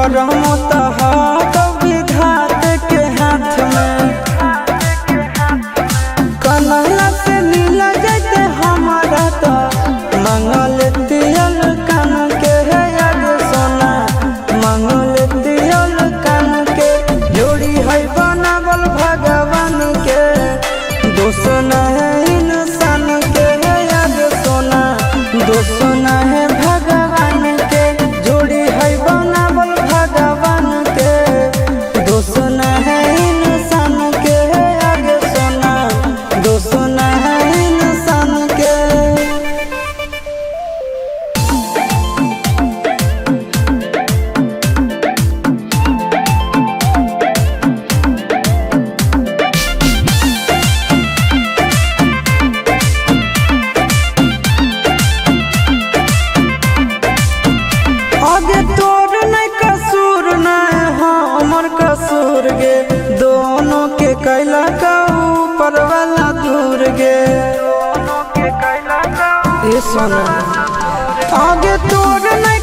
करम तहार विधात के हाथ में। कन्हैया से मिला जाते हमारा तो मंगल तियल कान के है याद सोना, मंगल तियल कान के जोड़ी है बनावल भगवान के। दोष न है इंसान के है याद सोना, दोष न है भगवान के। जोड़ी है बनावल भगवान के, दोष न है इंसान के है याद सोना, दोष न है इंसान के। आगे तोर नहीं कसूर नहीं हमर कसूर गे, दोनों के कैला का ऊपर वाला दूर गे। ये सोना आगे तोर नहीं